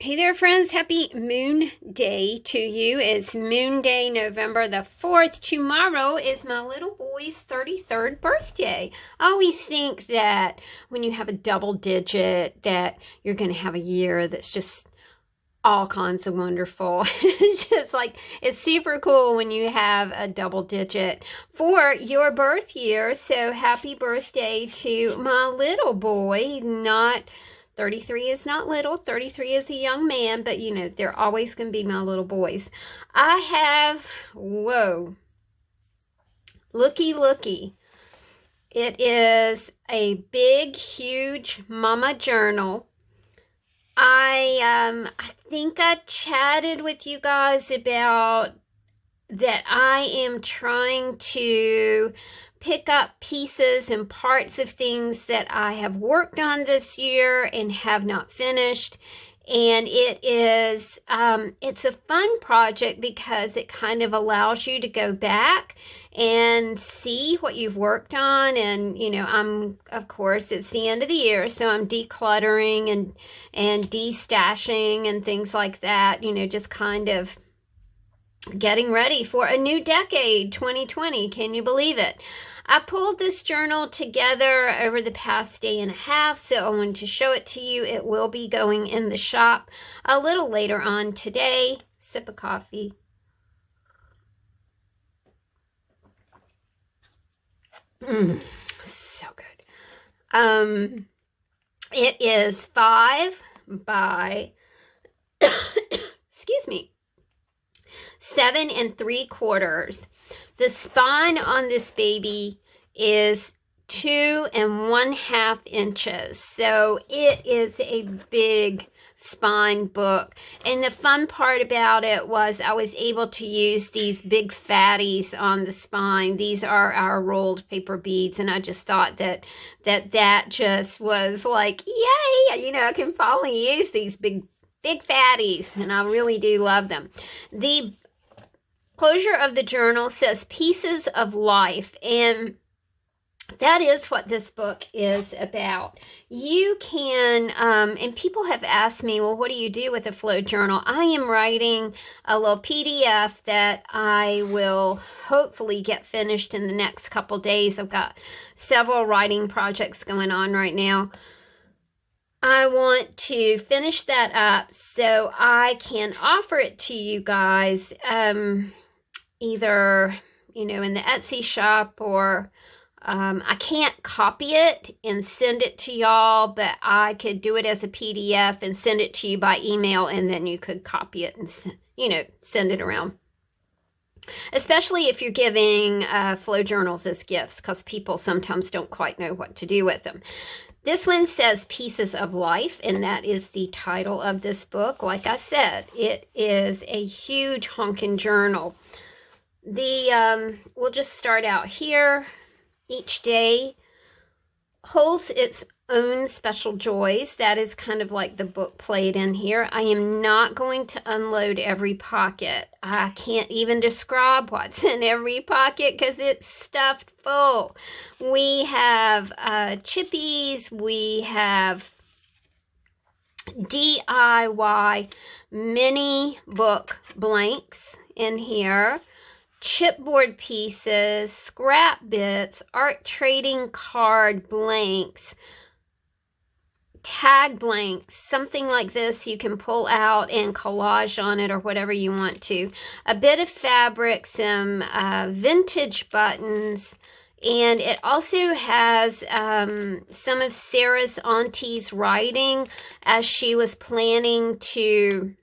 Hey there, friends. Happy Moon Day to you. It's Moon Day, November the 4th. Tomorrow is my little boy's 33rd birthday. I always think that when you have a double digit that you're going to have a year that's just all kinds of wonderful. It's just like, it's super cool when you have a double digit for your birth year. So happy birthday to my little boy. Not 33 is not little. 33 is a young man, but you know, they're always going to be my little boys. I have, whoa, looky. It is a big, huge mama journal. I think I chatted with you guys about that I am trying to pick up pieces and parts of things that I have worked on this year and have not finished. And it is, it's a fun project because it kind of allows you to go back and see what you've worked on. And, you know, of course, it's the end of the year, so I'm decluttering and de-stashing and things like that, you know, just kind of getting ready for a new decade, 2020. Can you believe it? I pulled this journal together over the past day and a half, so I wanted to show it to you. It will be going in the shop a little later on today. Sip of coffee. So good. It is 5 by, excuse me, 7 3/4. The spine on this baby is 2 1/2 inches. So it is a big spine book. And the fun part about it was I was able to use these big fatties on the spine. These are our rolled paper beads. And I just thought that just was like, yay, you know, I can finally use these big fatties. And I really do love them. The closure of the journal says pieces of life, and that is what this book is about. You can, and people have asked me, well, what do you do with a flow journal? I am writing a little PDF that I will hopefully get finished in the next couple days. I've got several writing projects going on right now. I want to finish that up so I can offer it to you guys, either, you know, in the Etsy shop, or I can't copy it and send it to y'all, but I could do it as a PDF and send it to you by email, and then you could copy it and, you know, send it around. Especially if you're giving flow journals as gifts, because people sometimes don't quite know what to do with them. This one says Pieces of Life, and that is the title of this book. Like I said, it is a huge honkin' journal. We'll just start out here. Each day holds its own special joys. That is kind of like the book played in here. I am not going to unload every pocket. I can't even describe what's in every pocket because it's stuffed full. We have chippies. We have DIY mini book blanks in here. Chipboard pieces, scrap bits, art trading card blanks, tag blanks, something like this you can pull out and collage on it or whatever you want to. A bit of fabric, some vintage buttons, and it also has some of Sarah's auntie's writing as she was planning to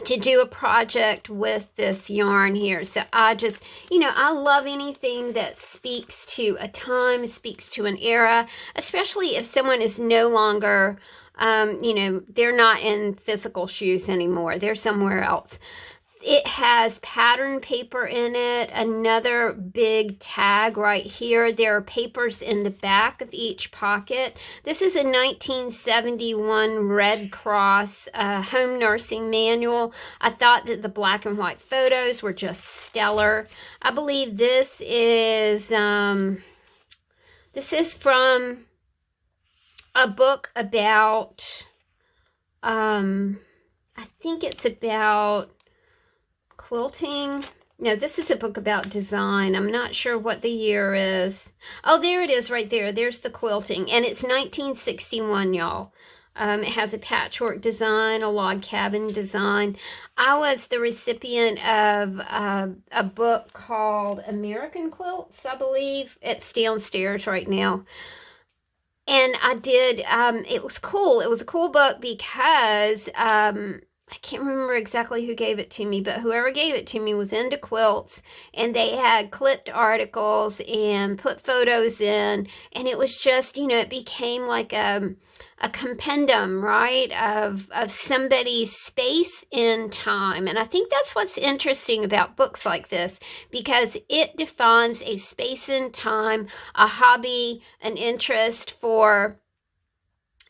do a project with this yarn here. So I just, you know, I love anything that speaks to a time, speaks to an era, especially if someone is no longer, you know, they're not in physical shoes anymore. They're somewhere else. It has pattern paper in it, another big tag right here. There are papers in the back of each pocket. This is a 1971 Red Cross home nursing manual. I thought that the black and white photos were just stellar. I believe this is from a book about I think it's about quilting. No, this is a book about design. I'm not sure what the year is. Oh, there it is right there. There's the quilting. And it's 1961, y'all. It has a patchwork design, a log cabin design. I was the recipient of a book called American Quilts, I believe. It's downstairs right now. And I did, it was cool. It was a cool book because I can't remember exactly who gave it to me, but whoever gave it to me was into quilts, and they had clipped articles and put photos in, and it was just, you know, it became like a compendium, right, of somebody's space in time. And I think that's what's interesting about books like this, because it defines a space in time, a hobby, an interest for,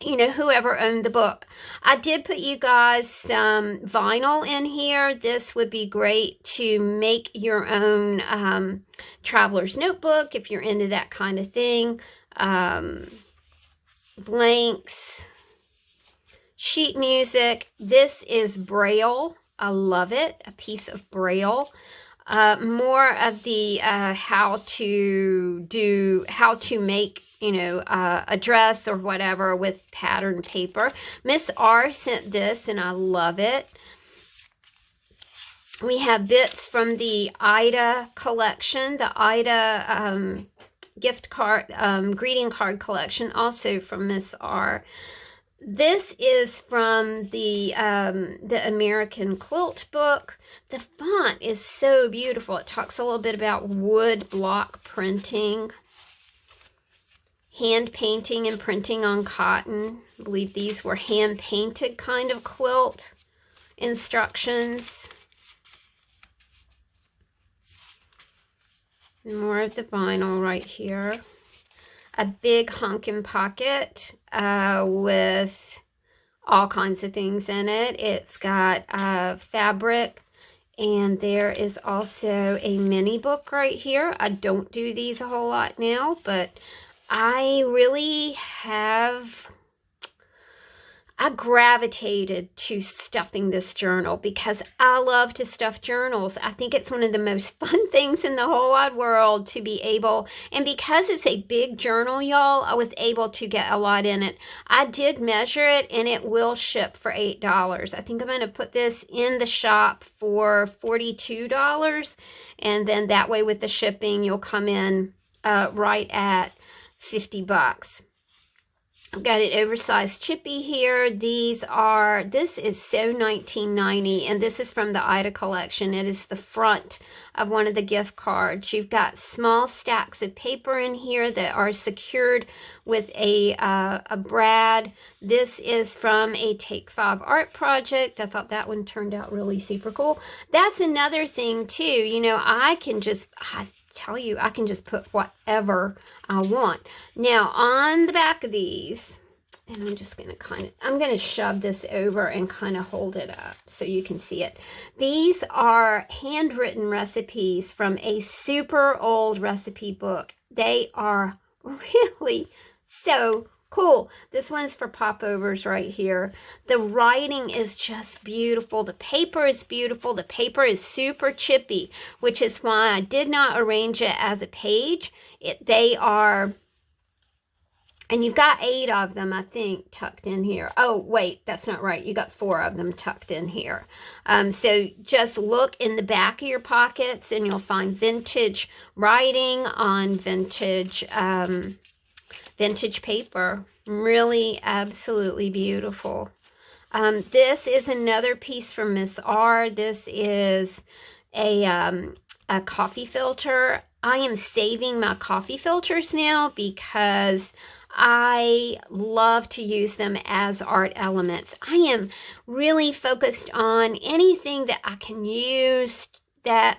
you know, whoever owned the book. I did put you guys some vinyl in here. This would be great to make your own traveler's notebook if you're into that kind of thing. Blanks, sheet music. This is Braille. I love it. A piece of Braille. More of the how to make, you know, a dress or whatever with pattern paper. Miss R sent this, and I love it. We have bits from the Ida collection, the Ida gift card, greeting card collection, also from Miss R. This is from the American Quilt book. The font is so beautiful. It talks a little bit about wood block printing, hand painting and printing on cotton. I believe these were hand painted kind of quilt instructions. More of the vinyl right here. A big honkin' pocket with all kinds of things in it. It's got fabric, and there is also a mini book right here. I don't do these a whole lot now, but I really I gravitated to stuffing this journal because I love to stuff journals. I think it's one of the most fun things in the whole wide world to be able, and because it's a big journal, y'all, I was able to get a lot in it. I did measure it, and it will ship for $8. I think I'm going to put this in the shop for $42, and then that way with the shipping, you'll come in right at $50. I've got an oversized chippy here. This is so 1990, and this is from the Ida collection. It is the front of one of the gift cards. You've got small stacks of paper in here that are secured with a brad. This is from a Take 5 art project. I thought that one turned out really super cool. That's another thing too. You know, I can just put whatever I want. Now, on the back of these, and I'm just going to I'm going to shove this over and kind of hold it up so you can see it. These are handwritten recipes from a super old recipe book. They are really so cool. This one's for popovers right here. The writing is just beautiful. The paper is beautiful. The paper is super chippy, which is why I did not arrange it as a page. They are, and you've got 8 of them, I think, tucked in here. Oh, wait, that's not right. You got 4 of them tucked in here. So just look in the back of your pockets, and you'll find vintage writing on vintage paper. Really absolutely beautiful. This is another piece from Miss R. This is a coffee filter. I am saving my coffee filters now because I love to use them as art elements. I am really focused on anything that I can use that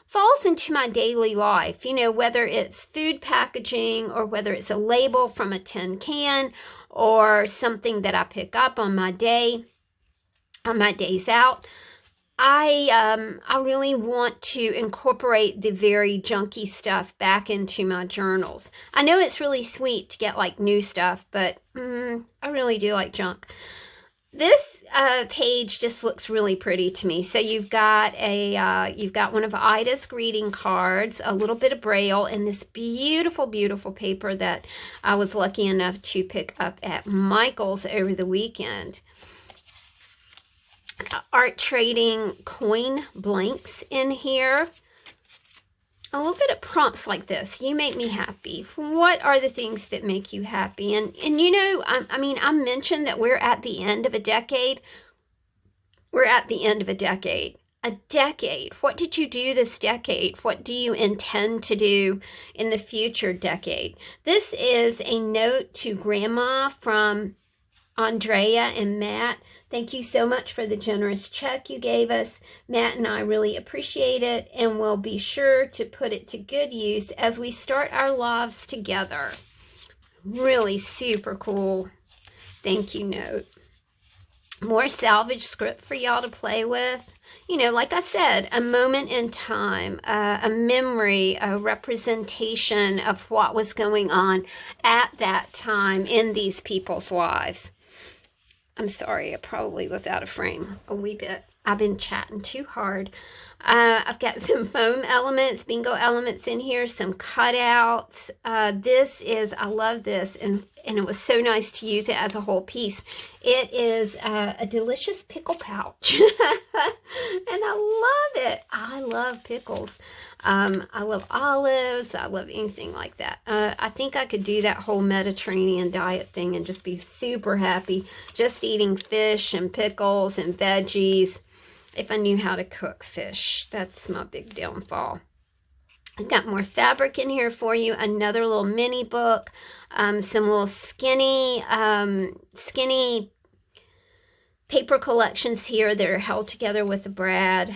falls into my daily life, you know, whether it's food packaging or whether it's a label from a tin can or something that I pick up on my days out. I really want to incorporate the very junky stuff back into my journals. I know it's really sweet to get like new stuff, but I really do like junk. This page just looks really pretty to me. So you've got one of Ida's greeting cards, a little bit of Braille, and this beautiful, beautiful paper that I was lucky enough to pick up at Michael's over the weekend. Art trading coin blanks in here. A little bit of prompts like this. You make me happy. What are the things that make you happy? And you know, I mean, I mentioned that we're at the end of a decade. We're at the end of a decade. A decade. What did you do this decade? What do you intend to do in the future decade? This is a note to Grandma from Andrea and Matt. Thank you so much for the generous check you gave us. Matt and I really appreciate it, and we'll be sure to put it to good use as we start our lives together. Really super cool thank you note. More salvage script for y'all to play with. You know, like I said, a moment in time, a memory, a representation of what was going on at that time in these people's lives. I'm sorry, I probably was out of frame a wee bit. I've been chatting too hard. I've got some foam elements, bingo elements in here, some cutouts. I love this, and it was so nice to use it as a whole piece. It is a delicious pickle pouch, and I love it. I love pickles. I love olives. I love anything like that. I think I could do that whole Mediterranean diet thing and just be super happy just eating fish and pickles and veggies if I knew how to cook fish. That's my big downfall. I've got more fabric in here for you. Another little mini book. Some little skinny paper collections here that are held together with a brad.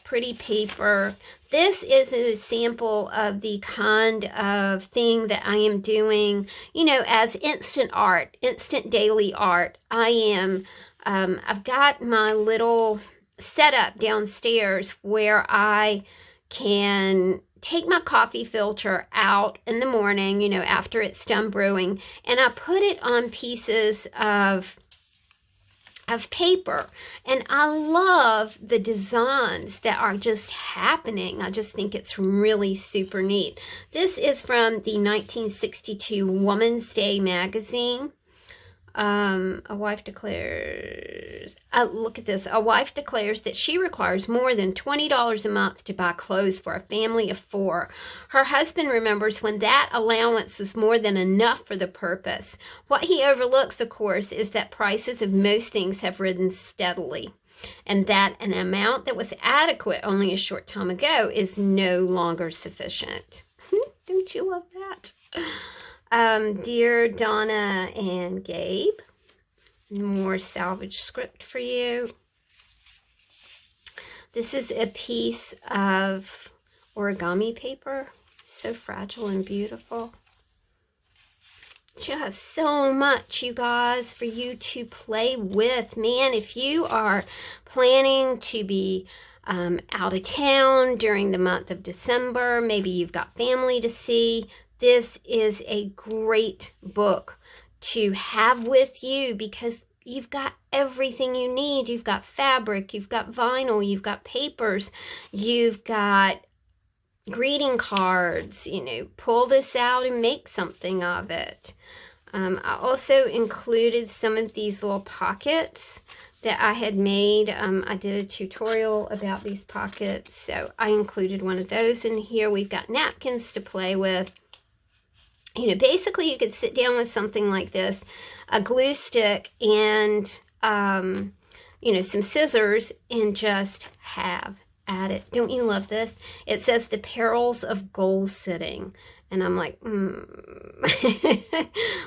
Pretty paper. This is an example of the kind of thing that I am doing, you know, as instant art, instant daily art. I've got my little setup downstairs where I can take my coffee filter out in the morning, you know, after it's done brewing, and I put it on pieces of paper, and I love the designs that are just happening. I just think it's really super neat. This is from the 1962 Woman's Day magazine. A wife declares, look at this. A wife declares that she requires more than $20 a month to buy clothes for a family of 4. Her husband remembers when that allowance was more than enough for the purpose. What he overlooks, of course, is that prices of most things have risen steadily, and that an amount that was adequate only a short time ago is no longer sufficient. Don't you love that? Dear Donna and Gabe, more salvage script for you. This is a piece of origami paper, so fragile and beautiful. Just so much, you guys, for you to play with. Man, if you are planning to be out of town during the month of December, maybe you've got family to see, this is a great book to have with you because you've got everything you need. You've got fabric, you've got vinyl, you've got papers, you've got greeting cards. You know, pull this out and make something of it. I also included some of these little pockets that I had made. I did a tutorial about these pockets, so I included one of those in here. We've got napkins to play with. You know, basically you could sit down with something like this, a glue stick and, you know, some scissors, and just have at it. Don't you love this? It says the perils of goal setting. And I'm like,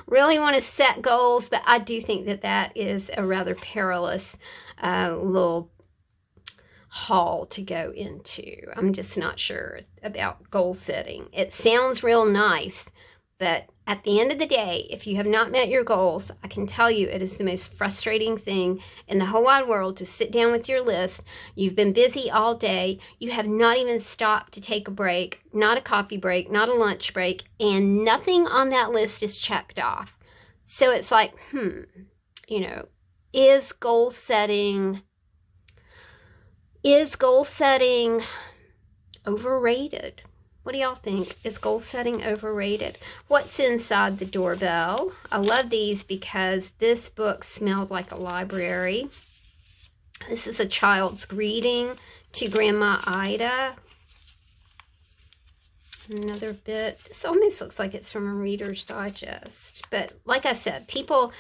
really want to set goals, but I do think that that is a rather perilous little haul to go into. I'm just not sure about goal setting. It sounds real nice, but at the end of the day, if you have not met your goals, I can tell you it is the most frustrating thing in the whole wide world to sit down with your list. You've been busy all day. You have not even stopped to take a break, not a coffee break, not a lunch break, and nothing on that list is checked off. So it's like, you know, Is goal setting overrated? What do y'all think? Is goal setting overrated? What's inside the doorbell? I love these because this book smelled like a library. This is a child's greeting to Grandma Ida. Another bit. This almost looks like it's from a Reader's Digest. But like I said, people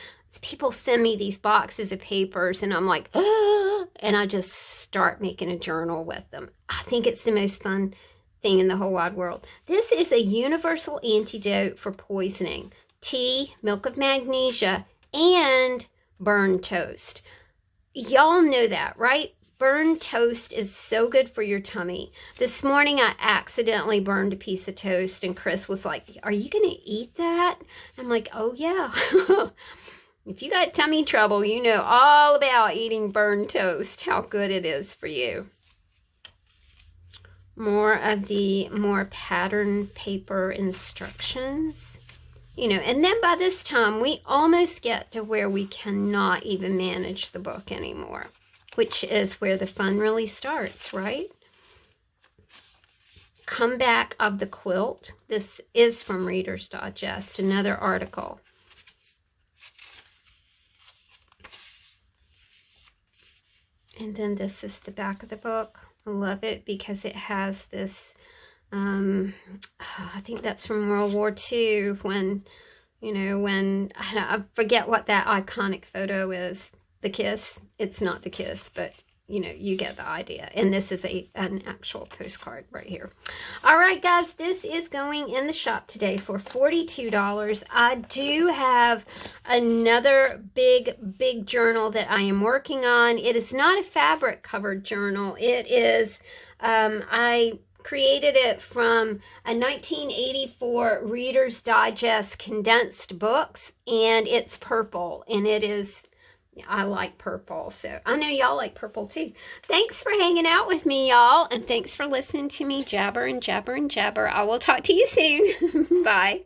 send me these boxes of papers and I'm like, oh, and I just start making a journal with them. I think it's the most fun thing in the whole wide world. This is a universal antidote for poisoning. Tea, milk of magnesia, and burned toast. Y'all know that, right? Burned toast is so good for your tummy. This morning I accidentally burned a piece of toast and Chris was like, are you going to eat that? I'm like, oh yeah. If you got tummy trouble, you know all about eating burned toast, how good it is for you. More of the pattern paper instructions. You know, and then by this time, we almost get to where we cannot even manage the book anymore, which is where the fun really starts, right? Comeback of the Quilt. This is from Reader's Digest, another article. And then this is the back of the book. I love it because it has this, I think that's from World War II when, you know, when, I forget what that iconic photo is. The kiss. It's not the kiss, but, you know, you get the idea. And this is an actual postcard right here. All right, guys, this is going in the shop today for $42. I do have another big journal that I am working on. It is not a fabric covered journal. It is, I created it from a 1984 Reader's Digest condensed books, and it's purple, and it is, I like purple, so I know y'all like purple too. Thanks for hanging out with me, y'all, and thanks for listening to me jabber and jabber and jabber. I will talk to you soon. Bye.